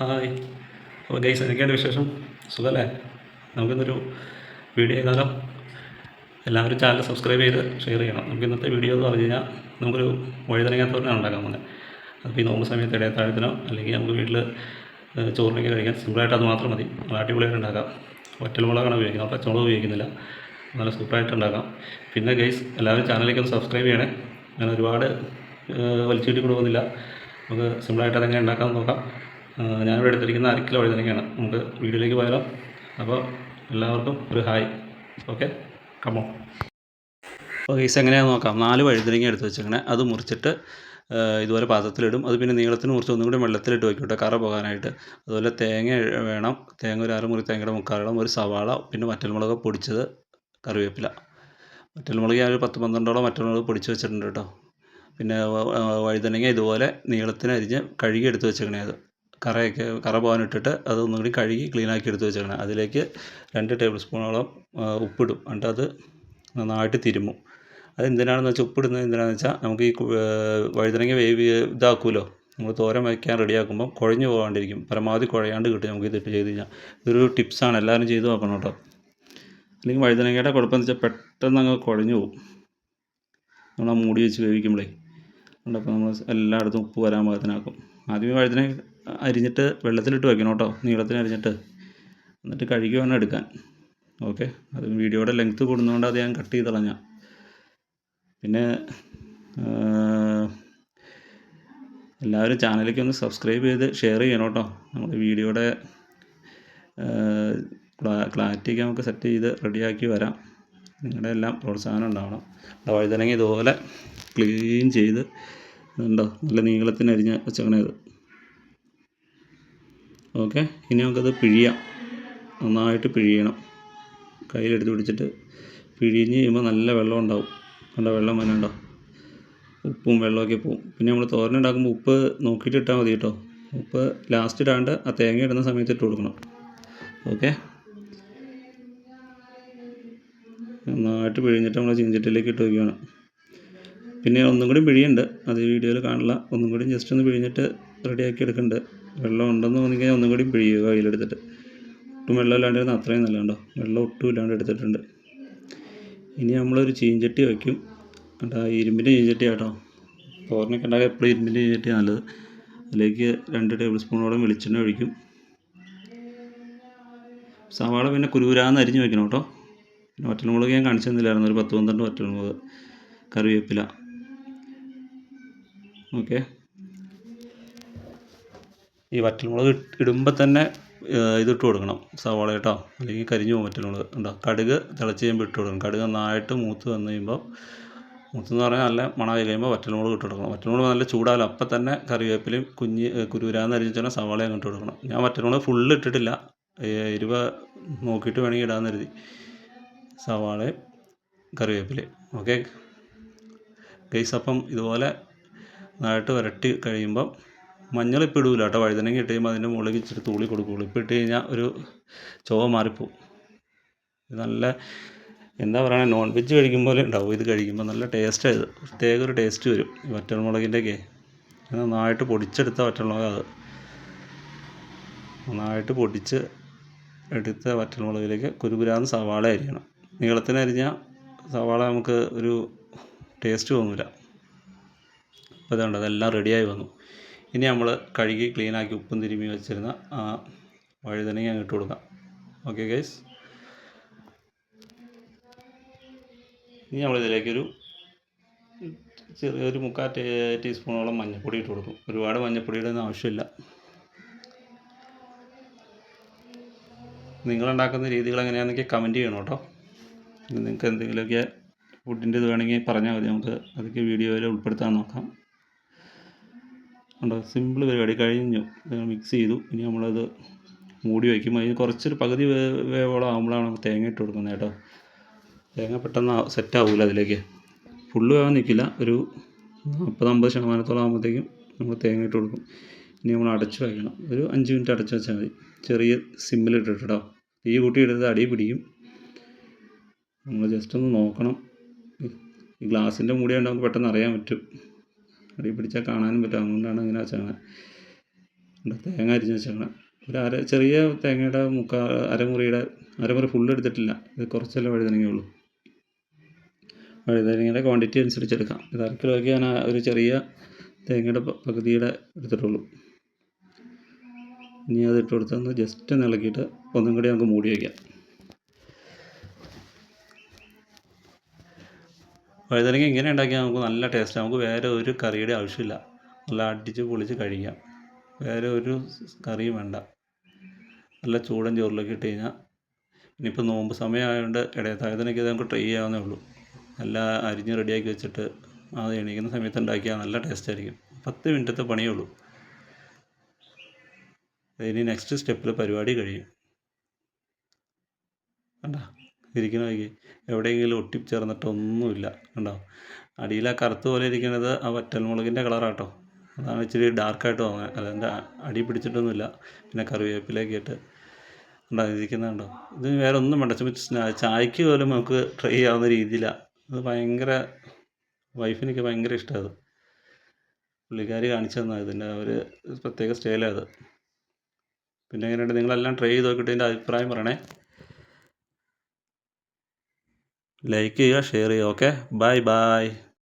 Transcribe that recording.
Hi. അപ്പോൾ guys എന്തൊക്കെയാണ് വിശേഷം? സുഖമല്ലേ? നമുക്കിന്നൊരു വീഡിയോ ചെയ്താലോ? എല്ലാവരും ചാനൽ സബ്സ്ക്രൈബ് ചെയ്ത് ഷെയർ ചെയ്യണം. നമുക്ക് ഇന്നത്തെ വീഡിയോ എന്ന് പറഞ്ഞു കഴിഞ്ഞാൽ നമുക്കൊരു വഴുതനങ്ങ തോരനാണ് ഉണ്ടാക്കാൻ പോകുന്നത്. അപ്പോൾ ഈ നോമ്പ് സമയത്ത് ഇടയത്താഴത്തിനോ അല്ലെങ്കിൽ നമുക്ക് വീട്ടിൽ ചോറിനൊക്കെ കഴിക്കാൻ സിമ്പിളായിട്ട് അത് മാത്രം മതി. അടിപൊളിയായിട്ട് ഉണ്ടാക്കാം. വറ്റൽമുളകാണ് ഉപയോഗിക്കുന്നത്, പച്ചമുളക് ഉപയോഗിക്കുന്നില്ല. നല്ല സൂപ്പറായിട്ട് ഉണ്ടാക്കാം. പിന്നെ ഗൈസ് എല്ലാവരും ചാനലിലേക്ക് ഒന്ന് സബ്സ്ക്രൈബ് ചെയ്യണേ. ഞാൻ ഒരുപാട് വലിച്ചീട്ടി കൊടുക്കുന്നില്ല. നമുക്ക് സിമ്പിളായിട്ട് അതെങ്ങനെ ഉണ്ടാക്കാമെന്ന് നോക്കാം. ഞാനിവിടെ എടുത്തിരിക്കുന്ന 1 കിലോ വഴുതനങ്ങയാണ്. നമുക്ക് വീഡിയോയിലേക്ക് പോയാലോ? അപ്പോൾ എല്ലാവർക്കും ഒരു ഹായ്. Okay, come on. അപ്പോൾ ഗൈസ് എങ്ങനെയാണെന്ന് നോക്കാം. 4 വഴുതനങ്ങ എടുത്ത് വെച്ചേക്കണേ. അത് മുറിച്ചിട്ട് ഇതുപോലെ പാത്രത്തിലിടും. അത് പിന്നെ നീളത്തിന് മുറിച്ച് ഒന്നും കൂടി വെള്ളത്തിലിട്ട് വയ്ക്കും കേട്ടോ, കറ പോകാനായിട്ട്. അതുപോലെ തേങ്ങ വേണം. തേങ്ങ ഒരു 6 മുറി തേങ്ങയുടെ മുക്കാലോളം, ഒരു സവാള, പിന്നെ വറ്റൽമുളക് പൊടിച്ചത്, കറിവേപ്പില. വറ്റൽമുളക് ഞാൻ ഒരു 10-12ഓളം വറ്റൽമുളക് പൊടിച്ച് വെച്ചിട്ടുണ്ട് കേട്ടോ. പിന്നെ വഴുതനങ്ങ ഇതുപോലെ നീളത്തിന് അരിഞ്ഞ് കഴുകി എടുത്ത് വെച്ചേക്കണേ. അത് കറ പോകാനിട്ടിട്ട് അത് ഒന്നും കൂടി കഴുകി ക്ലീനാക്കി എടുത്ത് വെച്ചേക്കണം. അതിലേക്ക് 2 ടേബിൾ സ്പൂണോളം ഉപ്പിടും. എന്നിട്ട് അത് നന്നായിട്ട് തിരുമ്മും. അതെന്തിനാണെന്ന് വെച്ചാൽ ഉപ്പിടുന്നത് എന്തിനാണെന്ന് വെച്ചാൽ നമുക്ക് ഈ വഴുതനങ്ങ ഇതാക്കുമല്ലോ, നമ്മൾ തോരൻ വയ്ക്കാൻ റെഡിയാക്കുമ്പം കുഴഞ്ഞു പോകാണ്ടിരിക്കും. പരമാവധി കുഴയാണ്ട് കിട്ടും നമുക്ക് ഇതിട്ട് ചെയ്ത് കഴിഞ്ഞാൽ. ഇതൊരു ടിപ്സാണ്, എല്ലാവരും ചെയ്ത് നോക്കണം കേട്ടോ. അല്ലെങ്കിൽ വഴുതനങ്ങയുടെ കുഴപ്പമെന്ന് വെച്ചാൽ പെട്ടെന്ന് അങ്ങ് കുഴഞ്ഞു പോകും നമ്മൾ മൂടി വെച്ച് വേവിക്കുമ്പോഴേ. അപ്പോൾ നമ്മൾ എല്ലായിടത്തും ഉപ്പ് വരാൻ പാകത്തിനാക്കും. ആദ്യമേ വഴുതന അരിഞ്ഞിട്ട് വെള്ളത്തിലിട്ട് വയ്ക്കണം കേട്ടോ, നീളത്തിന് അരിഞ്ഞിട്ട്. എന്നിട്ട് കഴുകി വേണം എടുക്കാൻ. ഓക്കെ, അത് വീഡിയോയുടെ ലെങ്ത്ത് കൂടുന്നതുകൊണ്ട് അത് ഞാൻ കട്ട് ചെയ്ത് കളഞ്ഞാൽ. പിന്നെ എല്ലാവരും ചാനലിലേക്ക് ഒന്ന് സബ്സ്ക്രൈബ് ചെയ്ത് ഷെയർ ചെയ്യണം കേട്ടോ. നമ്മുടെ വീഡിയോയുടെ ക്ലാരിറ്റിയൊക്കെ നമുക്ക് സെറ്റ് ചെയ്ത് റെഡിയാക്കി വരാം. നിങ്ങളുടെ എല്ലാം പ്രോത്സാഹനം ഉണ്ടാവണം. വഴുതനങ്ങ ഇതുപോലെ ക്ലീൻ ചെയ്ത് ഉണ്ടോ, നല്ല നീളത്തിന് അരിഞ്ഞ് വെച്ചേക്കണത്. ഓക്കെ, ഇനി നമുക്കത് പിഴിയാം. നന്നായിട്ട് പിഴിയണം. കയ്യിലെടുത്ത് പിടിച്ചിട്ട് പിഴിഞ്ഞ് കഴിയുമ്പോൾ നല്ല വെള്ളം ഉണ്ടാവും. കണ്ടോ, വെള്ളം വന്നുണ്ടോ? ഉപ്പും വെള്ളമൊക്കെ പോവും. പിന്നെ നമ്മൾ തോരൻ ഉണ്ടാക്കുമ്പോൾ ഉപ്പ് നോക്കിയിട്ട് ഇട്ടാൽ മതി കേട്ടോ. ഉപ്പ് ലാസ്റ്റ് ഇടാണ്ട് ആ തേങ്ങ ഇടുന്ന സമയത്ത് ഇട്ട് കൊടുക്കണം. ഓക്കെ, നന്നായിട്ട് പിഴിഞ്ഞിട്ട് നമ്മൾ ചീഞ്ചട്ടിയിലേക്ക് ഇട്ട് വയ്ക്കുകയാണ്. പിന്നെ ഒന്നും കൂടി പിഴിയുണ്ട്, അത് വീഡിയോയിൽ കാണില്ല. ഒന്നും കൂടി ജസ്റ്റ് ഒന്ന് പിഴിഞ്ഞിട്ട് റെഡിയാക്കി എടുക്കുന്നുണ്ട്. വെള്ളം ഉണ്ടെന്ന് തോന്നിക്കഴിഞ്ഞാൽ ഒന്നും കൂടി പിഴിയുക കയ്യിലെടുത്തിട്ട്. ഒട്ടും വെള്ളം ഇല്ലാണ്ടിരുന്ന അത്രയും നല്ല കണ്ടോ, വെള്ളം ഒട്ടും ഇല്ലാണ്ട് എടുത്തിട്ടുണ്ട്. ഇനി നമ്മളൊരു ചീഞ്ചട്ടി വയ്ക്കും കേട്ടോ. ഇരുമ്പിൻ്റെ ചീഞ്ചട്ടി കേട്ടോ. തോരനൊക്കെ ഉണ്ടാക്കുക എപ്പോഴും ഇരുമ്പിൻ്റെ ചീഞ്ചട്ടിയാണ് നല്ലത്. അതിലേക്ക് 2 ടേബിൾ സ്പൂണോളം വെളിച്ചെണ്ണ ഒഴിക്കും. സവാള പിന്നെ കുരുകുരാന്ന് അരിഞ്ഞ് വയ്ക്കണം കേട്ടോ. പിന്നെ വറ്റൽമുളക് ഞാൻ കാണിച്ചു തന്നില്ലായിരുന്നു, ഒരു 10-12 വറ്റൽമുളക്, കറിവേപ്പില. ഓക്കെ, ഈ വറ്റൽമുളക് ഇടുമ്പോൾ തന്നെ ഇതിട്ട് കൊടുക്കണം, സവാള കേട്ടോ, അല്ലെങ്കിൽ കരിഞ്ഞു പോകും വറ്റൽമുളക്. ഉണ്ടോ, കടുക് തിളച്ച് കഴിയുമ്പോൾ ഇട്ട് കൊടുക്കണം. കടുക് നന്നായിട്ട് മൂത്ത് വന്നു കഴിയുമ്പോൾ, മൂത്തെന്ന് പറഞ്ഞാൽ നല്ല മണമായി കഴിയുമ്പോൾ വറ്റൽമുളക് ഇട്ട് കൊടുക്കണം. വറ്റൽമുളക് നല്ല ചൂടാവില്ല, അപ്പം തന്നെ കറിവേപ്പിലയും കുരുകുരാന്ന് അരിഞ്ഞാൽ സവാള അങ്ങോട്ട് കൊടുക്കണം. ഞാൻ വറ്റൽമുളക് ഫുള്ള് ഇട്ടിട്ടില്ല, എരിവ് നോക്കിയിട്ട് വേണമെങ്കിൽ ഇടാമെന്ന് കരുതി. സവാളയും കറിവേപ്പിലയും. ഓക്കെ ഗൈസ്, അപ്പം ഇതുപോലെ നന്നായിട്ട് വരട്ടി കഴിയുമ്പം മഞ്ഞളിപ്പോൾ ഇടൂല കേട്ടോ. വഴുതനങ്ങ ഇട്ട് കഴിയുമ്പോൾ അതിൻ്റെ മുകളിലേക്ക് ഇച്ചിരി തൂളി കൊടുക്കുകയുള്ളൂ. ഇപ്പോൾ ഇട്ട് കഴിഞ്ഞാൽ ഒരു ചുവ മാറിപ്പോവും. ഇത് നല്ല എന്താ പറയുക, നോൺ വെജ് കഴിക്കുമ്പോൾ ഉണ്ടാവും ഇത് കഴിക്കുമ്പോൾ. നല്ല ടേസ്റ്റാണ് ഇത്, പ്രത്യേക ഒരു ടേസ്റ്റ് വരും ഈ വറ്റൽമുളകിൻ്റെയൊക്കെ. നന്നായിട്ട് പൊടിച്ചെടുത്ത വറ്റൽമുളക്, അത് നന്നായിട്ട് പൊടിച്ച് എടുത്ത വറ്റൽമുളകിലേക്ക് കുരുകുരാന്ന് സവാള അരിയണം. നീളത്തിന് അരിഞ്ഞാൽ സവാള നമുക്ക് ഒരു ടേസ്റ്റ് തോന്നില്ല. അപ്പോൾ അതുകൊണ്ട് അതെല്ലാം റെഡിയായി വന്നു. ഇനി നമ്മൾ കഴുകി ക്ലീനാക്കി ഉപ്പും തിരുമ്മി വെച്ചിരുന്ന ആ വഴുതനങ്ങ അങ്ങ് ഇട്ട് കൊടുക്കാം. ഓക്കെ ഗൈസ്, ഇനി നമ്മളിതിലേക്കൊരു ചെറിയൊരു 3/4 ടീസ്പൂണോളം മഞ്ഞൾപ്പൊടി ഇട്ട് കൊടുക്കും. ഒരുപാട് മഞ്ഞൾപ്പൊടിയുടെ ഒന്നും ആവശ്യമില്ല. നിങ്ങളുണ്ടാക്കുന്ന രീതികൾ എങ്ങനെയാണെന്നൊക്കെ കമൻറ്റ് ചെയ്യണം കേട്ടോ. നിങ്ങൾക്ക് എന്തെങ്കിലുമൊക്കെ ഫുഡിൻ്റെ ഇത് വേണമെങ്കിൽ പറഞ്ഞാൽ മതി, നമുക്ക് അതൊക്കെ വീഡിയോയിൽ ഉൾപ്പെടുത്താൻ നോക്കാം. ഉണ്ടോ, സിമ്പിൾ പരിപാടി കഴിഞ്ഞു. മിക്സ് ചെയ്തു. ഇനി നമ്മളത് മൂടി വയ്ക്കും. അതിന് കുറച്ചൊരു പകുതി വേവോളം ആകുമ്പോഴാണ് നമ്മൾ തേങ്ങ ഇട്ട് കൊടുക്കുന്നത് കേട്ടോ. തേങ്ങ പെട്ടെന്ന് സെറ്റാവില്ല അതിലേക്ക്, ഫുള്ള് വേവാൻ നിൽക്കില്ല. ഒരു 40-50% ആകുമ്പോഴത്തേക്കും നമ്മൾ തേങ്ങ ഇട്ട് കൊടുക്കും. ഇനി നമ്മൾ അടച്ച് വയ്ക്കണം. ഒരു 5 മിനിറ്റ് അടച്ച് വെച്ചാൽ മതി, ചെറിയ സിമ്മിലിട്ടിട്ട് കേട്ടോ. തീ കൂട്ടിയിടുന്നത് അടി പിടിക്കും. നമ്മൾ ജസ്റ്റ് ഒന്ന് നോക്കണം. ഈ ഗ്ലാസിൻ്റെ മൂടിയാണ്ട് നമുക്ക് പെട്ടെന്ന് അറിയാൻ പറ്റും. അടി പിടിച്ചാൽ കാണാനും പറ്റും, അതുകൊണ്ടാണ് ഇങ്ങനെ വെച്ചാൽ. ഉണ്ട് തേങ്ങ അരിഞ്ഞ് വെച്ചേക്കണം. ചെറിയ തേങ്ങയുടെ അരമുറി ഫുള്ള് എടുത്തിട്ടില്ല. ഇത് കുറച്ചല്ലേ വഴുതനങ്ങയുള്ളൂ. വഴുതനങ്ങയുടെ ക്വാണ്ടിറ്റി അനുസരിച്ച് എടുക്കാം. ഇത് 1/2 കിലോയ്ക്ക് ഞാൻ ഒരു ചെറിയ തേങ്ങയുടെ പകുതിയുടെ എടുത്തിട്ടുള്ളൂ. ഇനി അത് ഇട്ട് കൊടുത്തൊന്ന് ജസ്റ്റ് ഒന്ന് ഇളക്കിയിട്ട് ഒന്നും കൂടി നമുക്ക് മൂടി വയ്ക്കാം. വഴുതനങ്ങ ഇങ്ങനെ ഉണ്ടാക്കിയാൽ നമുക്ക് നല്ല ടേസ്റ്റ്. നമുക്ക് വേറെ ഒരു കറിയുടെ ആവശ്യമില്ല. നല്ല അടിച്ച് പൊളിച്ച് കഴിക്കാം. വേറെ ഒരു കറിയും വേണ്ട. നല്ല ചൂടൻ ചോറിലേക്ക് ഇട്ട് കഴിഞ്ഞാൽ, ഇനിയിപ്പോൾ നോമ്പ് സമയമായതുകൊണ്ട് ഇടയത്താഴത്തിനൊക്കെ നമുക്ക് ട്രൈ ചെയ്യാവുന്നേ ഉള്ളൂ. എല്ലാം അരിഞ്ഞ് റെഡിയാക്കി വെച്ചിട്ട് അത് എണീക്കുന്ന സമയത്ത് ഉണ്ടാക്കിയാൽ നല്ല ടേസ്റ്റായിരിക്കും. 10 മിനിറ്റത്തെ പണിയേ ഉള്ളൂ. ഇനി നെക്സ്റ്റ് സ്റ്റെപ്പിൽ പരിപാടി കഴിയും. കണ്ടോ ഇരിക്കുന്ന വൈകി എവിടെയെങ്കിലും ഒട്ടിച്ചേർന്നിട്ടൊന്നുമില്ല. കണ്ടോ അടിയിൽ ആ കറുത്ത പോലെ ഇരിക്കുന്നത് ആ വറ്റൽമുളകിൻ്റെ കളറാട്ടോ. അതാണ് ഇച്ചിരി ഡാർക്കായിട്ട് തോന്നുന്നത്. അതെൻ്റെ അടി പിടിച്ചിട്ടൊന്നുമില്ല. പിന്നെ കറിവേപ്പിലേക്ക് ഇട്ട് കണ്ടോ ഇരിക്കുന്നത് കണ്ടോ. ഇത് വേറെ ഒന്നും വേണ്ട. ചായക്ക് പോലും നമുക്ക് ട്രൈ ചെയ്യാവുന്ന രീതിയിലാണ്. ഇത് ഭയങ്കര വൈഫിനൊക്കെ ഭയങ്കര ഇഷ്ടമാണ്. അത് പുള്ളിക്കാരി കാണിച്ചു തന്നാൽ ഇതിൻ്റെ ഒരു പ്രത്യേക സ്റ്റൈലാണ് അത്. പിന്നെ എങ്ങനെയുണ്ട്, നിങ്ങളെല്ലാം ട്രൈ ചെയ്ത് നോക്കിയിട്ട് ഇതിൻ്റെ അഭിപ്രായം പറയണേ. ലൈക്ക് ചെയ്യുക, ഷെയർ ചെയ്യുക. Okay, bye bye.